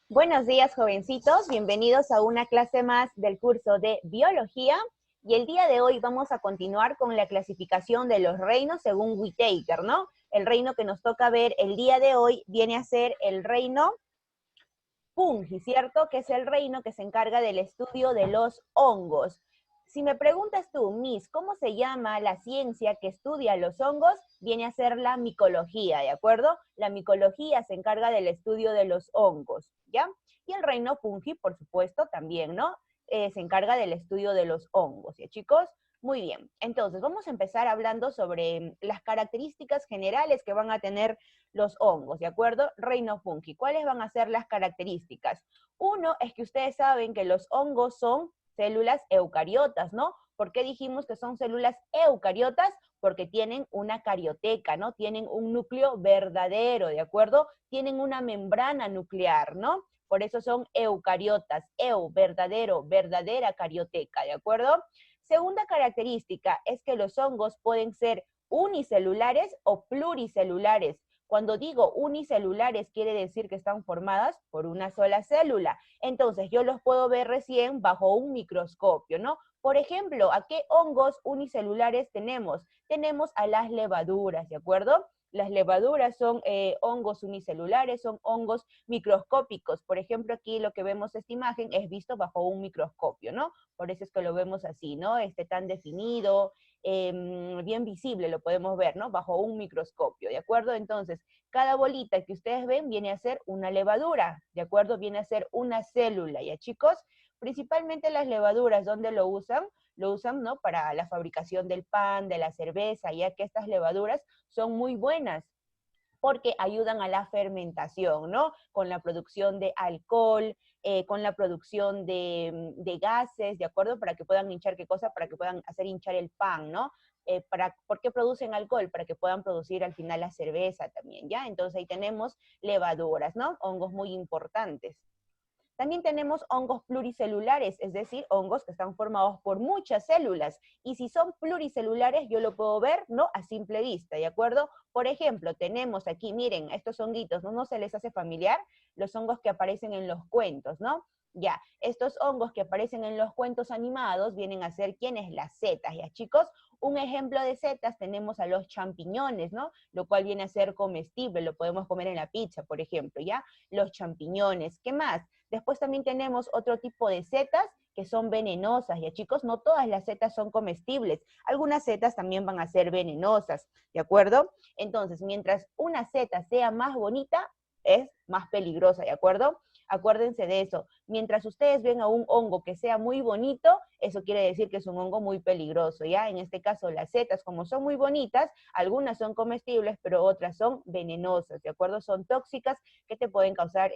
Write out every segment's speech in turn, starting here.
Buenos días, jovencitos. Bienvenidos a una clase más del curso de Biología. Y el día de hoy vamos a continuar con la clasificación de los reinos según Whittaker, ¿no? El reino que nos toca ver el día de hoy viene a ser el reino Fungi, ¿cierto? Que es el reino que se encarga del estudio de los hongos. Si me preguntas tú, Miss, ¿cómo se llama la ciencia que estudia los hongos? Viene a ser la micología, ¿de acuerdo? La micología se encarga del estudio de los hongos, ¿ya? Y el reino fungi, por supuesto, también, ¿no? Se encarga del estudio de los hongos, ¿ya, chicos? Muy bien, entonces vamos a empezar hablando sobre las características generales que van a tener los hongos, ¿de acuerdo? Reino fungi. ¿Cuáles van a ser las características? Uno es que ustedes saben que los hongos son células eucariotas, ¿no? ¿Por qué dijimos que son células eucariotas? Porque tienen una carioteca, ¿no? Tienen un núcleo verdadero, ¿de acuerdo? Tienen una membrana nuclear, ¿no? Por eso son eucariotas, verdadero, verdadera carioteca, ¿de acuerdo? Segunda característica es que los hongos pueden ser unicelulares o pluricelulares. Cuando digo unicelulares, quiere decir que están formadas por una sola célula. Entonces, yo los puedo ver recién bajo un microscopio, ¿no? Por ejemplo, ¿a qué hongos unicelulares tenemos? Tenemos a las levaduras, ¿de acuerdo? Las levaduras son hongos unicelulares, son hongos microscópicos. Por ejemplo, aquí lo que vemos esta imagen es visto bajo un microscopio, ¿no? Por eso es que lo vemos así, ¿no? Tan definido, bien visible, lo podemos ver, ¿no? Bajo un microscopio, ¿de acuerdo? Entonces, cada bolita que ustedes ven viene a ser una levadura, ¿de acuerdo? Viene a ser una célula, ¿ya, chicos? Principalmente las levaduras, ¿dónde lo usan? Lo usan, ¿no? Para la fabricación del pan, de la cerveza, ya que estas levaduras son muy buenas porque ayudan a la fermentación, ¿no? Con la producción de alcohol, con la producción de gases, ¿de acuerdo? Para que puedan hinchar, ¿qué cosa? Para que puedan hacer hinchar el pan, ¿no? ¿Por qué producen alcohol? Para que puedan producir al final la cerveza también, ¿ya? Entonces ahí tenemos levaduras, ¿no? Hongos muy importantes. También tenemos hongos pluricelulares, es decir, hongos que están formados por muchas células. Y si son pluricelulares, yo lo puedo ver, ¿no? A simple vista, ¿de acuerdo? Por ejemplo, tenemos aquí, miren, estos honguitos, ¿no? ¿No se les hace familiar? Los hongos que aparecen en los cuentos, ¿no? Ya, estos hongos que aparecen en los cuentos animados vienen a ser, ¿quiénes? Las setas, ¿ya, chicos? Un ejemplo de setas tenemos a los champiñones, ¿no? Lo cual viene a ser comestible, lo podemos comer en la pizza, por ejemplo, ¿ya? Los champiñones, ¿qué más? Después también tenemos otro tipo de setas que son venenosas, ya, chicos, no todas las setas son comestibles, algunas setas también van a ser venenosas, ¿de acuerdo? Entonces, mientras una seta sea más bonita, es más peligrosa, ¿de acuerdo? Acuérdense de eso. Mientras ustedes ven a un hongo que sea muy bonito, eso quiere decir que es un hongo muy peligroso, ¿ya? En este caso, las setas, como son muy bonitas, algunas son comestibles, pero otras son venenosas, ¿de acuerdo? Son tóxicas que te pueden causar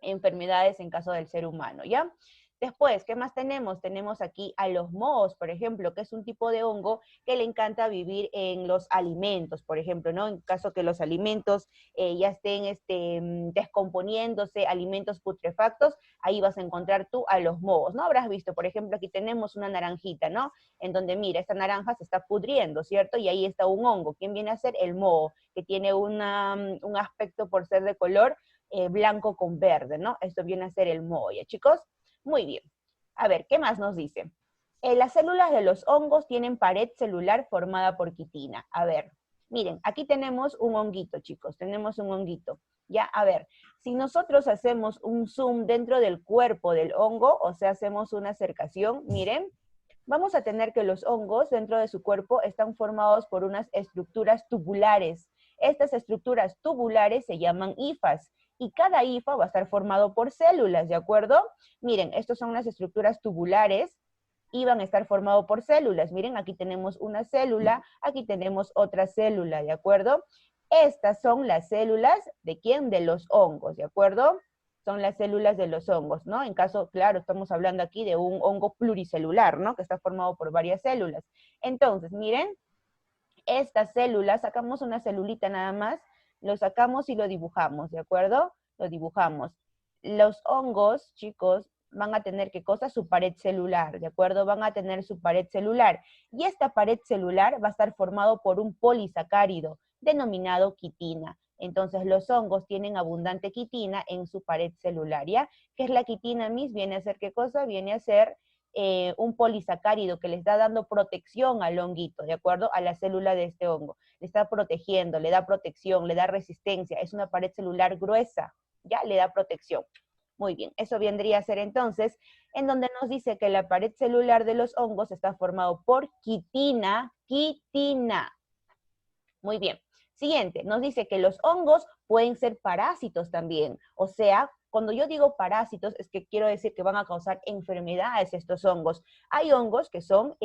enfermedades en caso del ser humano, ¿ya? Después, ¿qué más tenemos? Tenemos aquí a los mohos, por ejemplo, que es un tipo de hongo que le encanta vivir en los alimentos, por ejemplo, ¿no? En caso que los alimentos ya estén descomponiéndose, alimentos putrefactos, ahí vas a encontrar tú a los mohos, ¿no? Habrás visto, por ejemplo, aquí tenemos una naranjita, ¿no? En donde, mira, esta naranja se está pudriendo, ¿cierto? Y ahí está un hongo. ¿Quién viene a ser? El moho, que tiene un aspecto por ser de color blanco con verde, ¿no? Esto viene a ser el moho, ¿ya, chicos? Muy bien. A ver, ¿qué más nos dice? Las células de los hongos tienen pared celular formada por quitina. A ver, miren, aquí tenemos un honguito, chicos, tenemos un honguito. Ya, a ver, si nosotros hacemos un zoom dentro del cuerpo del hongo, o sea, hacemos una acercación, miren, vamos a tener que los hongos dentro de su cuerpo están formados por unas estructuras tubulares. Estas estructuras tubulares se llaman hifas y cada hifa va a estar formado por células, ¿de acuerdo? Miren, estas son las estructuras tubulares y van a estar formados por células. Miren, aquí tenemos una célula, aquí tenemos otra célula, ¿de acuerdo? Estas son las células de quién? De los hongos, ¿de acuerdo? Son las células de los hongos, ¿no? En caso, claro, estamos hablando aquí de un hongo pluricelular, ¿no? Que está formado por varias células. Entonces, miren, estas células, sacamos una celulita nada más, lo sacamos y lo dibujamos, ¿de acuerdo? Lo dibujamos. Los hongos, chicos, van a tener, ¿qué cosa? Su pared celular, ¿de acuerdo? Van a tener su pared celular. Y esta pared celular va a estar formado por un polisacárido, denominado quitina. Entonces los hongos tienen abundante quitina en su pared celular, ¿ya? ¿Qué es la quitina, Miss? Viene a ser, ¿qué cosa? Viene a ser un polisacárido que le está dando protección al honguito, ¿de acuerdo? A la célula de este hongo. Le está protegiendo, le da protección, le da resistencia. Es una pared celular gruesa, ¿ya? Le da protección. Muy bien, eso vendría a ser entonces en donde nos dice que la pared celular de los hongos está formado por quitina, quitina. Muy bien. Siguiente, nos dice que los hongos pueden ser parásitos también. O sea, cuando yo digo parásitos, es que quiero decir que van a causar enfermedades estos hongos. Hay hongos que son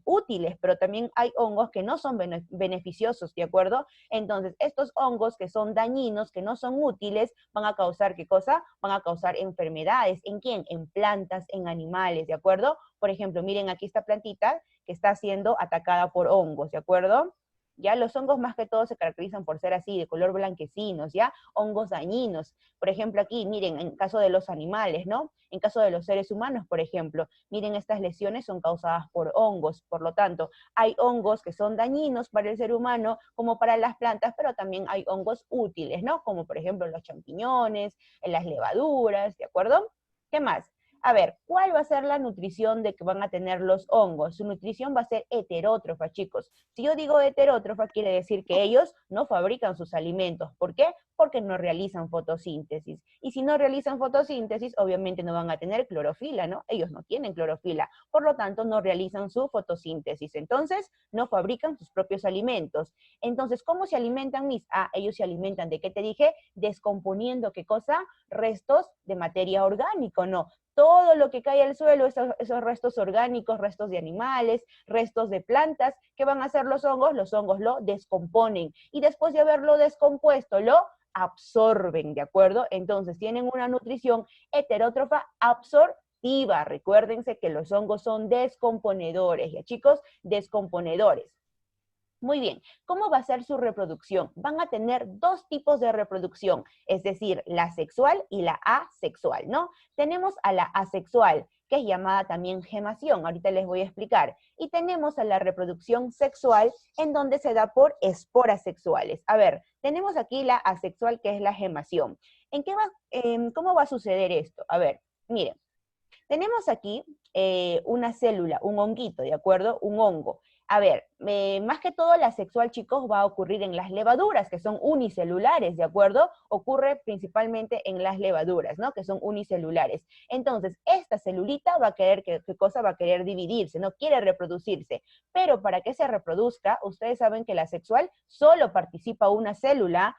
útiles, pero también hay hongos que no son beneficiosos, ¿de acuerdo? Entonces, estos hongos que son dañinos, que no son útiles, van a causar, ¿qué cosa? Van a causar enfermedades. ¿En quién? En plantas, en animales, ¿de acuerdo? Por ejemplo, miren aquí esta plantita que está siendo atacada por hongos, ¿de acuerdo? ¿Ya? Los hongos más que todo se caracterizan por ser así, de color blanquecinos, ¿ya? Hongos dañinos. Por ejemplo, aquí, miren, en caso de los animales, ¿no? En caso de los seres humanos, por ejemplo, miren, estas lesiones son causadas por hongos. Por lo tanto, hay hongos que son dañinos para el ser humano, como para las plantas, pero también hay hongos útiles, ¿no? Como por ejemplo los champiñones, las levaduras, ¿de acuerdo? ¿Qué más? A ver, ¿cuál va a ser la nutrición de que van a tener los hongos? Su nutrición va a ser heterótrofa, chicos. Si yo digo heterótrofa, quiere decir que ellos no fabrican sus alimentos. ¿Por qué? Porque no realizan fotosíntesis. Y si no realizan fotosíntesis, obviamente no van a tener clorofila, ¿no? Ellos no tienen clorofila. Por lo tanto, no realizan su fotosíntesis. Entonces, no fabrican sus propios alimentos. Entonces, ¿cómo se alimentan, mis? Ah, ellos se alimentan, ¿de qué te dije? Descomponiendo, ¿qué cosa? Restos de materia orgánica, ¿no? Todo lo que cae al suelo, esos restos orgánicos, restos de animales, restos de plantas, ¿qué van a hacer los hongos? Los hongos lo descomponen y después de haberlo descompuesto, lo absorben, ¿de acuerdo? Entonces tienen una nutrición heterótrofa absortiva. Recuérdense que los hongos son descomponedores, ¿ya chicos? Descomponedores. Muy bien, ¿cómo va a ser su reproducción? Van a tener dos tipos de reproducción, es decir, la sexual y la asexual, ¿no? Tenemos a la asexual, que es llamada también gemación, ahorita les voy a explicar, y tenemos a la reproducción sexual, en donde se da por esporas sexuales. A ver, tenemos aquí la asexual, que es la gemación. ¿Cómo va a suceder esto? A ver, miren, tenemos aquí una célula, un honguito, ¿de acuerdo? Un hongo. A ver, más que todo la sexual, chicos, va a ocurrir en las levaduras, que son unicelulares, ¿de acuerdo? Ocurre principalmente en las levaduras, ¿no? Que son unicelulares. Entonces, esta celulita va a querer, ¿qué cosa? Va a querer dividirse, no quiere reproducirse. Pero para que se reproduzca, ustedes saben que la sexual solo participa una célula,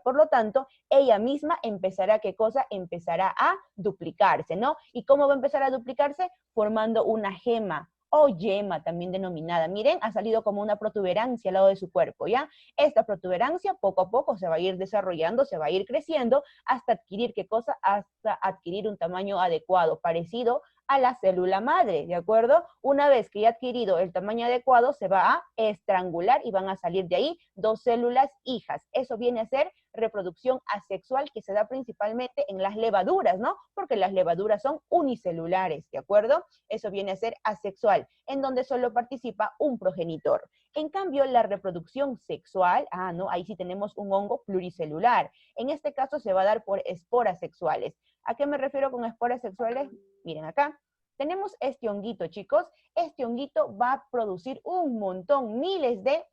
por lo tanto, ella misma empezará, ¿qué cosa? Empezará a duplicarse, ¿no? ¿Y cómo va a empezar a duplicarse? Formando una gema, o yema también denominada. Miren, ha salido como una protuberancia al lado de su cuerpo, ¿ya? Esta protuberancia poco a poco se va a ir desarrollando, se va a ir creciendo hasta adquirir, ¿qué cosa? Hasta adquirir un tamaño adecuado, parecido a la célula madre, ¿de acuerdo? Una vez que ya ha adquirido el tamaño adecuado, se va a estrangular y van a salir de ahí dos células hijas. Eso viene a ser reproducción asexual que se da principalmente en las levaduras, ¿no? Porque las levaduras son unicelulares, ¿de acuerdo? Eso viene a ser asexual, en donde solo participa un progenitor. En cambio, la reproducción sexual, no, ahí sí tenemos un hongo pluricelular. En este caso se va a dar por esporas sexuales. ¿A qué me refiero con esporas sexuales? Miren acá. Tenemos este honguito, chicos. Este honguito va a producir un montón, miles de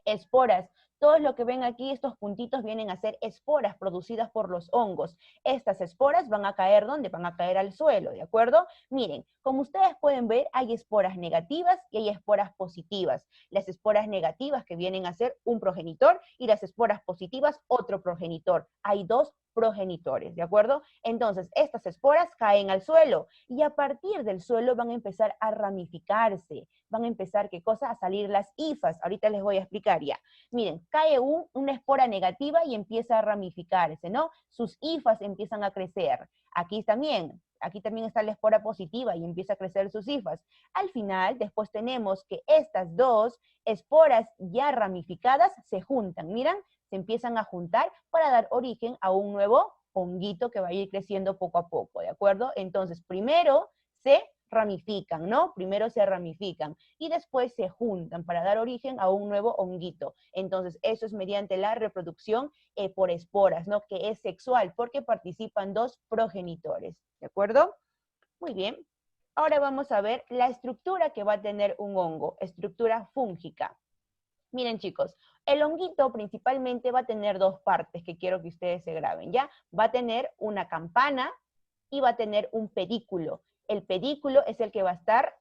esporas. Todo lo que ven aquí, estos puntitos, vienen a ser esporas producidas por los hongos. Estas esporas van a caer, ¿dónde? Van a caer al suelo, ¿de acuerdo? Miren, como ustedes pueden ver, hay esporas negativas y hay esporas positivas. Las esporas negativas que vienen a ser un progenitor y las esporas positivas otro progenitor. Hay dos progenitores, ¿de acuerdo? Entonces, estas esporas caen al suelo y a partir del suelo van a empezar a ramificarse, van a empezar, ¿qué cosa? A salir las hifas. Ahorita les voy a explicar ya. Miren, cae una espora negativa y empieza a ramificarse, ¿no? Sus hifas empiezan a crecer. Aquí también está la espora positiva y empieza a crecer sus hifas. Al final, después tenemos que estas dos esporas ya ramificadas se juntan. Miren, se empiezan a juntar para dar origen a un nuevo honguito que va a ir creciendo poco a poco, ¿de acuerdo? Entonces, primero se ramifican, ¿no? Primero se ramifican y después se juntan para dar origen a un nuevo honguito. Entonces, eso es mediante la reproducción por esporas, ¿no? Que es sexual, porque participan dos progenitores, ¿de acuerdo? Muy bien. Ahora vamos a ver la estructura que va a tener un hongo, estructura fúngica. Miren, chicos, el honguito principalmente va a tener dos partes que quiero que ustedes se graben, ¿ya? Va a tener una campana y va a tener un pedículo. El pedículo es el que va a estar,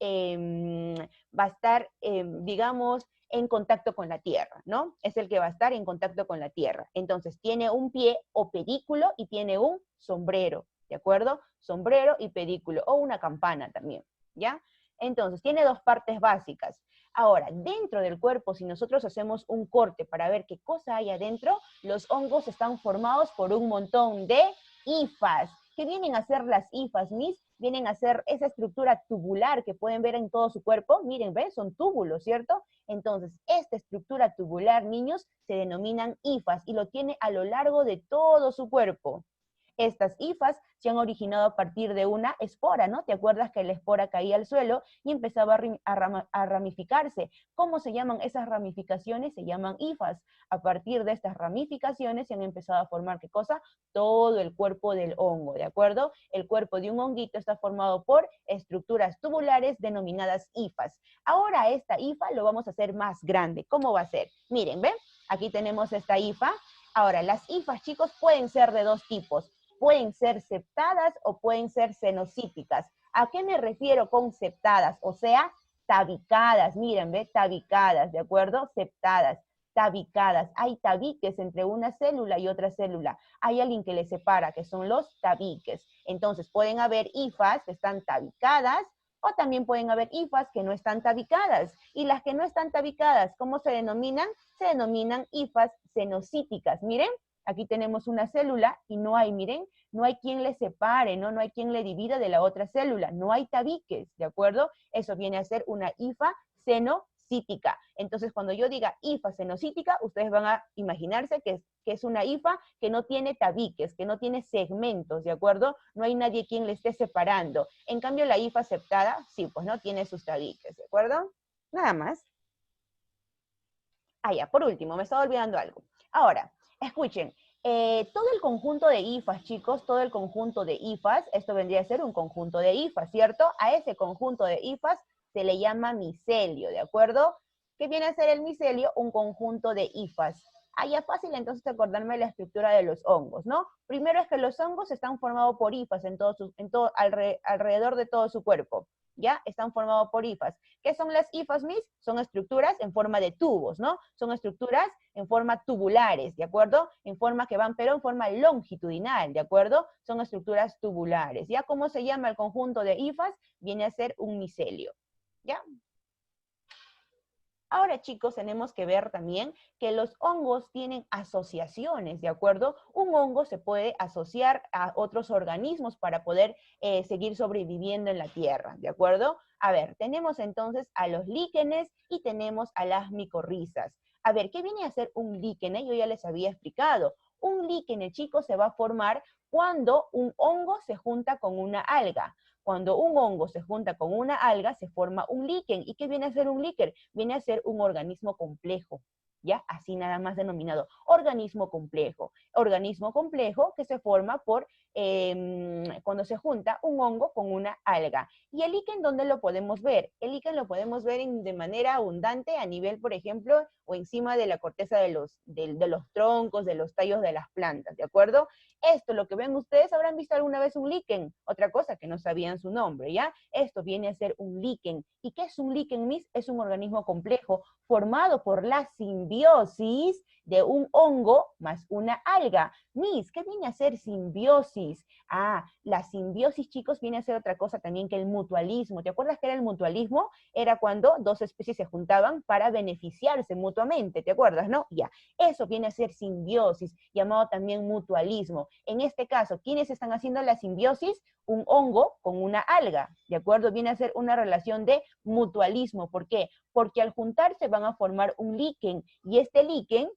digamos, en contacto con la tierra, ¿no? Es el que va a estar en contacto con la tierra. Entonces, tiene un pie o pedículo y tiene un sombrero, ¿de acuerdo? Sombrero y pedículo, o una campana también, ¿ya? Entonces, tiene dos partes básicas. Ahora, dentro del cuerpo, si nosotros hacemos un corte para ver qué cosa hay adentro, los hongos están formados por un montón de hifas. ¿Qué vienen a ser las hifas, Miss? Vienen a ser esa estructura tubular que pueden ver en todo su cuerpo. Miren, ¿ven? Son túbulos, ¿cierto? Entonces, esta estructura tubular, niños, se denominan hifas y lo tiene a lo largo de todo su cuerpo. Estas hifas se han originado a partir de una espora, ¿no? ¿Te acuerdas que la espora caía al suelo y empezaba a ramificarse? ¿Cómo se llaman esas ramificaciones? Se llaman hifas. A partir de estas ramificaciones se han empezado a formar, ¿qué cosa? Todo el cuerpo del hongo, ¿de acuerdo? El cuerpo de un honguito está formado por estructuras tubulares denominadas hifas. Ahora esta hifa lo vamos a hacer más grande. ¿Cómo va a ser? Miren, ¿ven? Aquí tenemos esta hifa. Ahora, las hifas, chicos, pueden ser de dos tipos. Pueden ser septadas o pueden ser cenocíticas. ¿A qué me refiero con septadas? O sea, tabicadas, miren, ¿ve? Tabicadas, ¿de acuerdo? Septadas, tabicadas. Hay tabiques entre una célula y otra célula. Hay alguien que les separa, que son los tabiques. Entonces, pueden haber hifas que están tabicadas o también pueden haber hifas que no están tabicadas. Y las que no están tabicadas, ¿cómo se denominan? Se denominan hifas cenocíticas. Miren, aquí tenemos una célula y no hay, miren, no hay quien le separe, ¿no? No hay quien le divida de la otra célula, no hay tabiques, ¿de acuerdo? Eso viene a ser una hifa cenocítica. Entonces, cuando yo diga hifa cenocítica, ustedes van a imaginarse que es una hifa que no tiene tabiques, que no tiene segmentos, ¿de acuerdo? No hay nadie quien le esté separando. En cambio, la hifa septada, sí, pues no tiene sus tabiques, ¿de acuerdo? Nada más. Ah, ya, por último, me estaba olvidando algo. Ahora, escuchen, todo el conjunto de hifas, chicos, todo el conjunto de hifas, esto vendría a ser un conjunto de hifas, ¿cierto? A ese conjunto de hifas se le llama micelio, ¿de acuerdo? ¿Qué viene a ser el micelio? Un conjunto de hifas. Ah, ya fácil entonces acordarme la estructura de los hongos, ¿no? Primero es que los hongos están formados por hifas alrededor de todo su cuerpo. ¿Ya? Están formados por hifas. ¿Qué son las hifas, Miss? Son estructuras en forma de tubos, ¿no? Son estructuras en forma tubulares, ¿de acuerdo? En forma que van, pero en forma longitudinal, ¿de acuerdo? Son estructuras tubulares. ¿Ya? ¿Cómo se llama el conjunto de hifas? Viene a ser un micelio, ¿ya? Ahora, chicos, tenemos que ver también que los hongos tienen asociaciones, ¿de acuerdo? Un hongo se puede asociar a otros organismos para poder seguir sobreviviendo en la tierra, ¿de acuerdo? A ver, tenemos entonces a los líquenes y tenemos a las micorrizas. A ver, ¿qué viene a ser un líquene? Yo ya les había explicado. Un líquene, chicos, se va a formar cuando un hongo se junta con una alga. Cuando un hongo se junta con una alga, se forma un líquen. ¿Y qué viene a ser un líquen? Viene a ser un organismo complejo, ¿ya? Así nada más denominado, organismo complejo. Organismo complejo que se forma por cuando se junta un hongo con una alga. ¿Y el líquen dónde lo podemos ver? El líquen lo podemos ver de manera abundante a nivel, por ejemplo, o encima de la corteza de los troncos, de los tallos de las plantas, ¿de acuerdo? Esto, lo que ven ustedes, habrán visto alguna vez un líquen, otra cosa que no sabían su nombre, ¿ya? Esto viene a ser un líquen. ¿Y qué es un líquen, Miss? Es un organismo complejo formado por la simbiosis de un hongo más una alga. Miss, ¿qué viene a ser simbiosis? Ah, la simbiosis, chicos, viene a ser otra cosa también que el mutualismo. ¿Te acuerdas que era el mutualismo? Era cuando dos especies se juntaban para beneficiarse mutuamente, ¿te acuerdas, no? Ya, eso viene a ser simbiosis, llamado también mutualismo. En este caso, ¿quiénes están haciendo la simbiosis? Un hongo con una alga, ¿de acuerdo? Viene a ser una relación de mutualismo. ¿Por qué? Porque al juntarse van a formar un líquen, y este líquen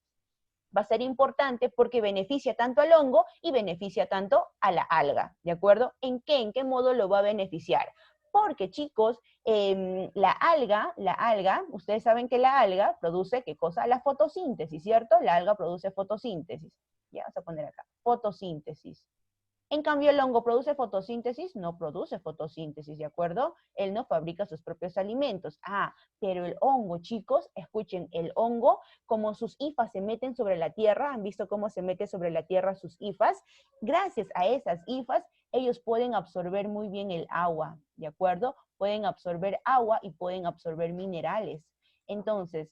va a ser importante porque beneficia tanto al hongo y beneficia tanto a la alga, ¿de acuerdo? ¿En qué? ¿En qué modo lo va a beneficiar? Porque, chicos, la alga, ustedes saben que la alga produce, ¿qué cosa? La fotosíntesis, ¿cierto? La alga produce fotosíntesis. Ya, vamos a poner acá, fotosíntesis. En cambio, el hongo produce fotosíntesis, no produce fotosíntesis, ¿de acuerdo? Él no fabrica sus propios alimentos. Ah, pero el hongo, chicos, escuchen, el hongo, como sus hifas se meten sobre la tierra, ¿han visto cómo se mete sobre la tierra sus hifas? Gracias a esas hifas, ellos pueden absorber muy bien el agua, ¿de acuerdo? Pueden absorber agua y pueden absorber minerales. Entonces,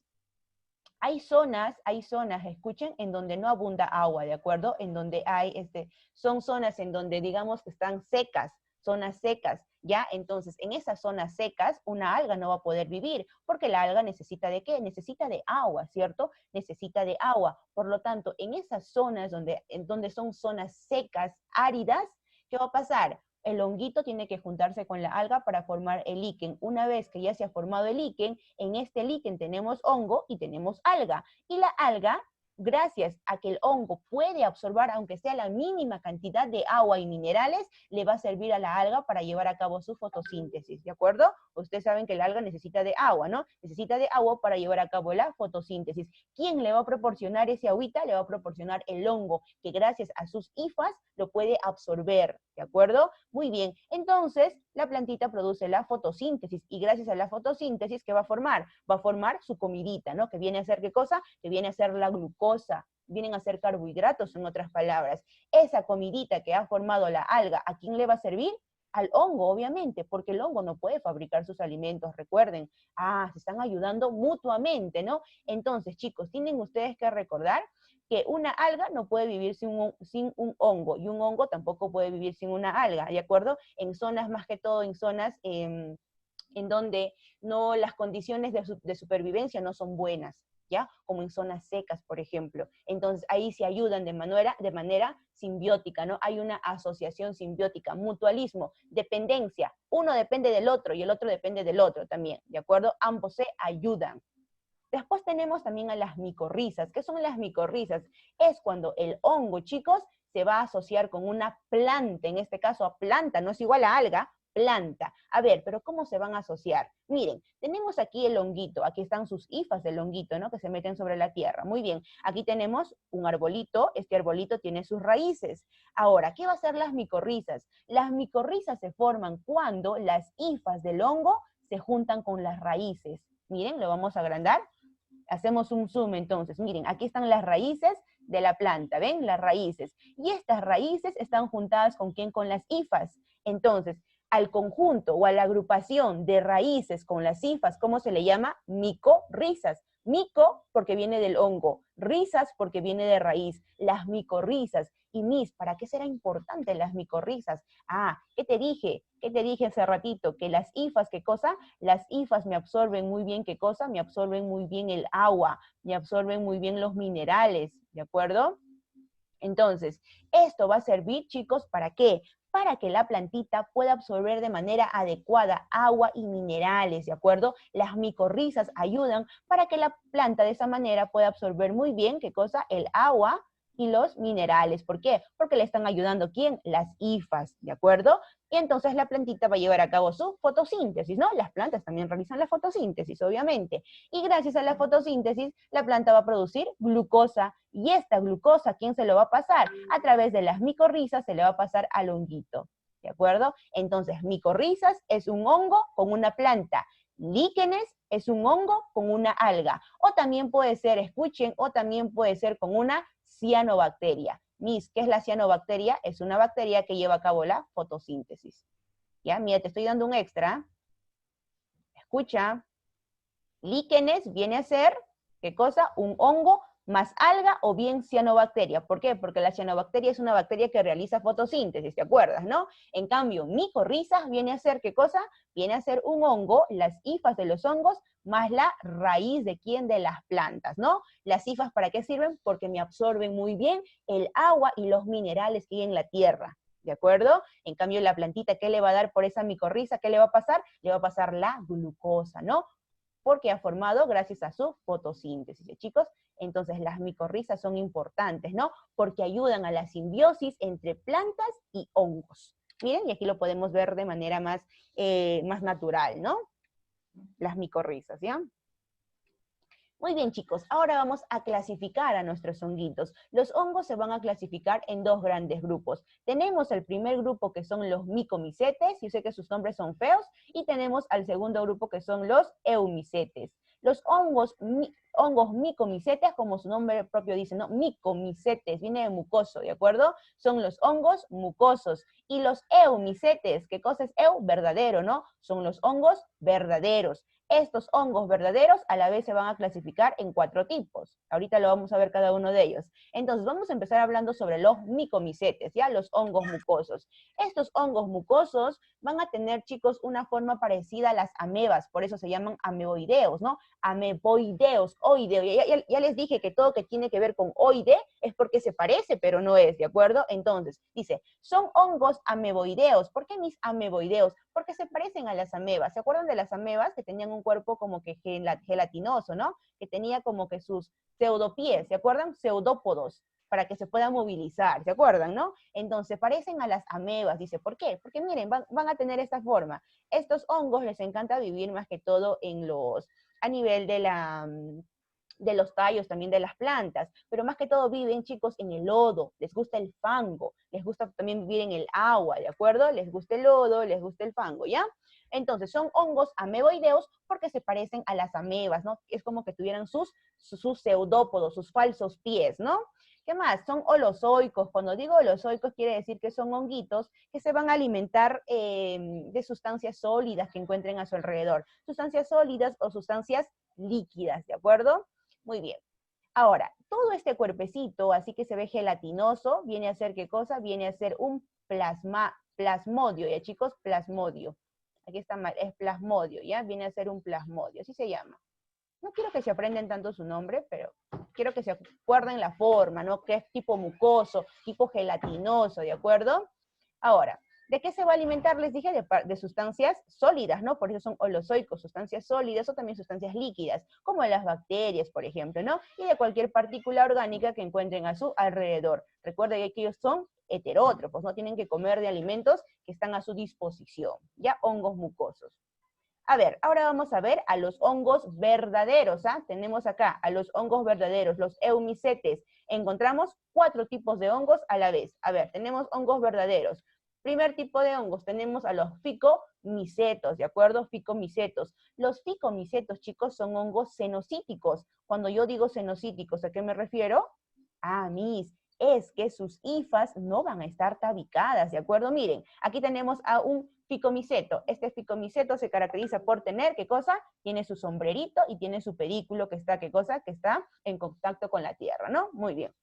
hay zonas, escuchen, en donde no abunda agua, ¿de acuerdo? En donde son zonas en donde digamos que están secas, zonas secas, ¿ya? Entonces, en esas zonas secas, una alga no va a poder vivir, porque la alga necesita ¿de qué? Necesita de agua, ¿cierto? Necesita de agua. Por lo tanto, en esas zonas en donde son zonas secas, áridas, ¿qué va a pasar? El honguito tiene que juntarse con la alga para formar el líquen. Una vez que ya se ha formado el líquen, en este líquen tenemos hongo y tenemos alga. Y la alga, gracias a que el hongo puede absorber, aunque sea la mínima cantidad de agua y minerales, le va a servir a la alga para llevar a cabo su fotosíntesis, ¿de acuerdo? Ustedes saben que el alga necesita de agua, ¿no? Necesita de agua para llevar a cabo la fotosíntesis. ¿Quién le va a proporcionar ese agüita? Le va a proporcionar el hongo, que gracias a sus hifas lo puede absorber, ¿de acuerdo? Muy bien, entonces la plantita produce la fotosíntesis y gracias a la fotosíntesis, ¿qué va a formar? Va a formar su comidita, ¿no? Que viene a ser ¿qué cosa? Que viene a ser la glucosa, vienen a ser carbohidratos en otras palabras. Esa comidita que ha formado la alga, ¿a quién le va a servir? Al hongo, obviamente, porque el hongo no puede fabricar sus alimentos, recuerden. Ah, se están ayudando mutuamente, ¿no? Entonces, chicos, tienen ustedes que recordar que una alga no puede vivir sin un hongo, y un hongo tampoco puede vivir sin una alga, ¿de acuerdo? En zonas, más que todo en zonas en donde no, las condiciones de supervivencia no son buenas, ¿ya? Como en zonas secas, por ejemplo. Entonces, ahí se ayudan de manera simbiótica, ¿no? Hay una asociación simbiótica, mutualismo, dependencia. Uno depende del otro y el otro depende del otro también, ¿de acuerdo? Ambos se ayudan. Después tenemos también a las micorrizas. ¿Qué son las micorrizas? Es cuando el hongo, chicos, se va a asociar con una planta, en este caso a planta, no es igual a alga, planta. A ver, pero ¿cómo se van a asociar? Miren, tenemos aquí el honguito, aquí están sus hifas del honguito, ¿no? Que se meten sobre la tierra. Muy bien, aquí tenemos un arbolito, este arbolito tiene sus raíces. Ahora, ¿qué va a hacer las micorrizas? Las micorrizas se forman cuando las hifas del hongo se juntan con las raíces. Miren, lo vamos a agrandar. Hacemos un zoom entonces, miren, aquí están las raíces de la planta, ¿ven? Las raíces. Y estas raíces están juntadas ¿con quién? Con las hifas. Entonces, al conjunto o a la agrupación de raíces con las hifas, ¿cómo se le llama? Micorrizas. Mico porque viene del hongo, rizas porque viene de raíz, las micorrizas. Y ¿para qué será importante las micorrizas? Ah, ¿qué te dije? ¿Qué te dije hace ratito? Que las hifas, ¿qué cosa? Las hifas me absorben muy bien, ¿qué cosa? Me absorben muy bien el agua, me absorben muy bien los minerales, ¿de acuerdo? Entonces, esto va a servir, chicos, ¿para qué? Para que la plantita pueda absorber de manera adecuada agua y minerales, ¿de acuerdo? Las micorrizas ayudan para que la planta de esa manera pueda absorber muy bien, ¿qué cosa? El agua y los minerales. ¿Por qué? Porque le están ayudando, ¿quién? Las hifas, ¿de acuerdo? Y entonces la plantita va a llevar a cabo su fotosíntesis, ¿no? Las plantas también realizan la fotosíntesis, obviamente. Y gracias a la fotosíntesis, la planta va a producir glucosa. Y esta glucosa, ¿a quién se lo va a pasar? A través de las micorrizas se le va a pasar al honguito, ¿de acuerdo? Entonces, micorrizas es un hongo con una planta. Líquenes es un hongo con una alga. O también puede ser, escuchen, o también puede ser con una cianobacteria. ¿Qué es la cianobacteria? Es una bacteria que lleva a cabo la fotosíntesis. ¿Ya? Mira, te estoy dando un extra. Escucha. Líquenes viene a ser, ¿qué cosa? Un hongo más alga o bien cianobacteria. ¿Por qué? Porque la cianobacteria es una bacteria que realiza fotosíntesis, ¿te acuerdas, no? En cambio, micorrizas viene a ser, ¿qué cosa? Viene a ser un hongo, las hifas de los hongos, más la raíz de quién, de las plantas, ¿no? Las hifas, ¿para qué sirven? Porque me absorben muy bien el agua y los minerales que hay en la tierra, ¿de acuerdo? En cambio, la plantita, ¿qué le va a dar por esa micorriza? ¿Qué le va a pasar? Le va a pasar la glucosa, ¿no? Porque ha formado gracias a su fotosíntesis, ¿sí, chicos? Entonces las micorrizas son importantes, ¿no? Porque ayudan a la simbiosis entre plantas y hongos. Miren, y aquí lo podemos ver de manera más, más natural, ¿no? Las micorrizas, ¿ya? Muy bien, chicos, ahora vamos a clasificar a nuestros honguitos. Los hongos se van a clasificar en dos grandes grupos. Tenemos el primer grupo que son los micomicetes, yo sé que sus nombres son feos, y tenemos al segundo grupo que son los eumicetes. Los hongos micomicetes, como su nombre propio dice, ¿no? Micomicetes, viene de mucoso, ¿de acuerdo? Son los hongos mucosos. Y los eumicetes, ¿qué cosa es eu? Verdadero, ¿no? Son los hongos verdaderos. Estos hongos verdaderos a la vez se van a clasificar en 4 tipos. Ahorita lo vamos a ver cada uno de ellos. Entonces vamos a empezar hablando sobre los micomicetes, ¿ya? Los hongos mucosos. Estos hongos mucosos van a tener, chicos, una forma parecida a las amebas, por eso se llaman ameboideos, ¿no? Ameboideos, oideo. Ya les dije que todo que tiene que ver con oide es porque se parece, pero no es, ¿de acuerdo? Entonces, dice, son hongos ameboideos. ¿Por qué mis ameboideos? Porque se parecen a las amebas. ¿Se acuerdan de las amebas que tenían un cuerpo como que gelatinoso, ¿no? Que tenía como que sus pseudopies, ¿se acuerdan? Pseudópodos, para que se puedan movilizar, ¿se acuerdan, no? Entonces, parecen a las amebas, dice, ¿por qué? Porque miren, van a tener esta forma. Estos hongos les encanta vivir más que todo a nivel de los tallos también de las plantas, pero más que todo viven, chicos, en el lodo, les gusta el fango, les gusta también vivir en el agua, ¿de acuerdo? Les gusta el lodo, les gusta el fango, ¿ya? Entonces, son hongos ameboideos porque se parecen a las amebas, ¿no? Es como que tuvieran sus pseudópodos, sus falsos pies, ¿no? ¿Qué más? Son holozoicos. Cuando digo holozoicos quiere decir que son honguitos que se van a alimentar de sustancias sólidas que encuentren a su alrededor. Sustancias sólidas o sustancias líquidas, ¿de acuerdo? Muy bien. Ahora, todo este cuerpecito, así que se ve gelatinoso, viene a ser ¿qué cosa? Viene a ser un plasmodio, ¿ya chicos? Plasmodio. Aquí está mal, es plasmodio, ¿ya? Viene a ser un plasmodio, así se llama. No quiero que se aprendan tanto su nombre, pero quiero que se acuerden la forma, ¿no? Que es tipo mucoso, tipo gelatinoso, ¿de acuerdo? Ahora, ¿de qué se va a alimentar? Les dije de sustancias sólidas, ¿no? Por eso son holozoicos, sustancias sólidas o también sustancias líquidas, como las bacterias, por ejemplo, ¿no? Y de cualquier partícula orgánica que encuentren a su alrededor. Recuerden que ellos son heterótrofos, no tienen que comer de alimentos que están a su disposición, ¿ya? Hongos mucosos. A ver, ahora vamos a ver a los hongos verdaderos, ¿ah? Tenemos acá a los hongos verdaderos, los eumicetes. Encontramos 4 tipos de hongos a la vez. A ver, tenemos hongos verdaderos. Primer tipo de hongos, tenemos a los ficomicetos, ¿de acuerdo? Ficomicetos. Los ficomicetos, chicos, son hongos cenocíticos. Cuando yo digo cenocíticos, ¿a qué me refiero? Es que sus hifas no van a estar tabicadas, ¿de acuerdo? Miren, aquí tenemos a un ficomiceto. Este ficomiceto se caracteriza por tener, ¿qué cosa? Tiene su sombrerito y tiene su pedículo que está, ¿qué cosa? Que está en contacto con la tierra, ¿no? Muy bien.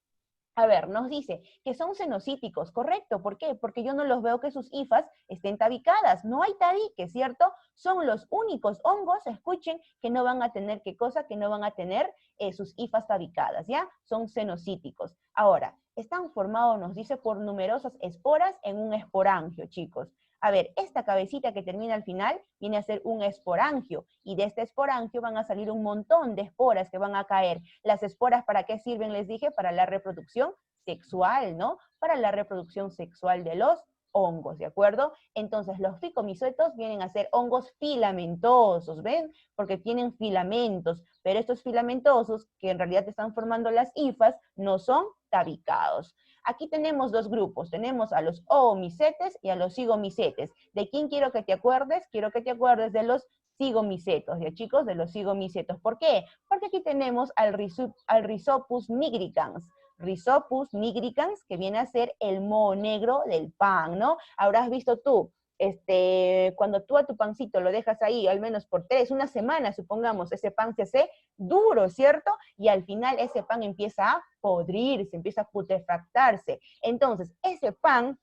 A ver, nos dice que son cenocíticos, ¿correcto? ¿Por qué? Porque yo no los veo que sus hifas estén tabicadas. No hay tabique, ¿cierto? Son los únicos hongos, escuchen, que no van a tener, ¿qué cosa? Que no van a tener sus hifas tabicadas, ¿ya? Son cenocíticos. Ahora, están formados, nos dice, por numerosas esporas en un esporangio, chicos. A ver, esta cabecita que termina al final viene a ser un esporangio, y de este esporangio van a salir un montón de esporas que van a caer. Las esporas, ¿para qué sirven? Les dije, para la reproducción sexual, ¿no? Para la reproducción sexual de los hongos, ¿de acuerdo? Entonces, los ficomicetos vienen a ser hongos filamentosos, ¿ven? Porque tienen filamentos, pero estos filamentosos, que en realidad están formando las hifas, no son tabicados. Aquí tenemos 2 grupos, tenemos a los oomicetes y a los zigomicetes. ¿De quién quiero que te acuerdes? Quiero que te acuerdes de los zigomicetos, ¿ya chicos? De los zigomicetos. ¿Por qué? Porque aquí tenemos al Rhizopus nigricans. Rhizopus nigricans, que viene a ser el moho negro del pan, ¿no? Habrás visto tú, cuando tú a tu pancito lo dejas ahí, al menos por una semana, supongamos, ese pan se hace duro, ¿cierto? Y al final ese pan empieza a podrirse, empieza a putrefactarse. Entonces, ese pan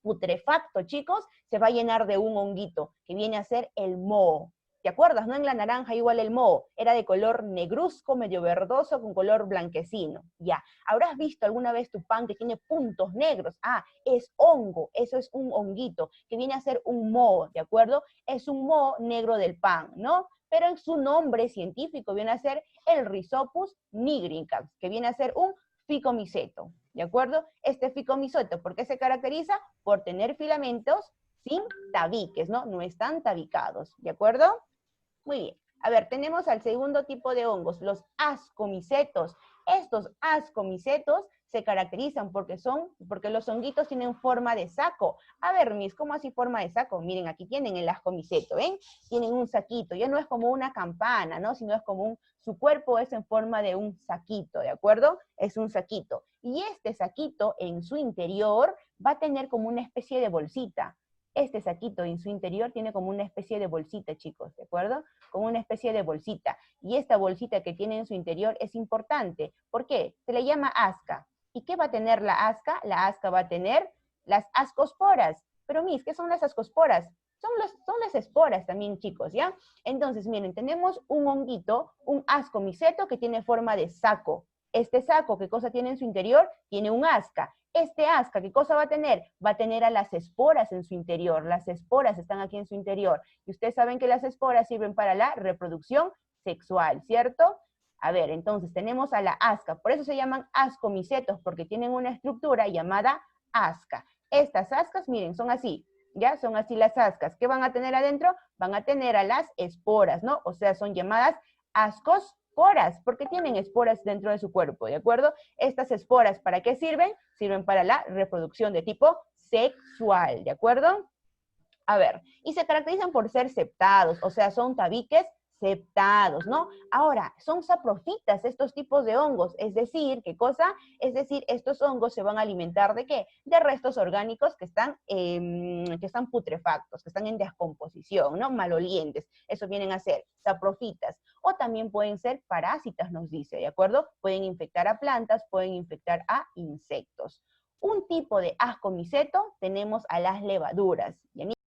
putrefacto, chicos, se va a llenar de un honguito, que viene a ser el moho. ¿Te acuerdas, no? En la naranja igual el moho, era de color negruzco, medio verdoso, con color blanquecino. Ya, ¿habrás visto alguna vez tu pan que tiene puntos negros? Ah, es hongo, eso es un honguito, que viene a ser un moho, ¿de acuerdo? Es un moho negro del pan, ¿no? Pero en su nombre científico viene a ser el Rhizopus nigricans, que viene a ser un ficomiceto. ¿de acuerdo? Este ficomiceto, ¿por qué se caracteriza? Por tener filamentos sin tabiques, ¿no? No están tabicados, ¿de acuerdo? Muy bien. A ver, tenemos al segundo tipo de hongos, los ascomicetos. Estos ascomicetos se caracterizan porque los honguitos tienen forma de saco. A ver, mis, ¿cómo así forma de saco? Miren, aquí tienen el ascomiceto, ¿ven? Tienen un saquito, ya no es como una campana, ¿no? Sino es como su cuerpo es en forma de un saquito, ¿de acuerdo? Es un saquito. Y este saquito en su interior va a tener como una especie de bolsita. Este saquito en su interior tiene como una especie de bolsita, chicos, ¿de acuerdo? Como una especie de bolsita. Y esta bolsita que tiene en su interior es importante. ¿Por qué? Se le llama asca. ¿Y qué va a tener la asca? La asca va a tener las ascosporas. Pero, mis, ¿qué son las ascosporas? Son las esporas también, chicos, ¿ya? Entonces, miren, tenemos un honguito, un ascomiceto que tiene forma de saco. Este saco, ¿qué cosa tiene en su interior? Tiene un asca. Este asca, ¿qué cosa va a tener? Va a tener a las esporas en su interior. Las esporas están aquí en su interior. Y ustedes saben que las esporas sirven para la reproducción sexual, ¿cierto? A ver, entonces tenemos a la asca. Por eso se llaman ascomicetos, porque tienen una estructura llamada asca. Estas ascas, miren, son así. ¿Ya? Son así las ascas. ¿Qué van a tener adentro? Van a tener a las esporas, ¿no? O sea, son llamadas ascosporas, porque tienen esporas dentro de su cuerpo, ¿de acuerdo? Estas esporas, ¿para qué sirven? Sirven para la reproducción de tipo sexual, ¿de acuerdo? A ver, y se caracterizan por ser septados, o sea, son tabiques septados, ¿no? Ahora, son saprofitas estos tipos de hongos, es decir, ¿qué cosa? Es decir, estos hongos se van a alimentar ¿de qué? De restos orgánicos que están putrefactos, que están en descomposición, ¿no? Malolientes, eso vienen a ser saprofitas, o también pueden ser parásitas, nos dice, ¿de acuerdo? Pueden infectar a plantas, pueden infectar a insectos. Un tipo de ascomiceto tenemos a las levaduras.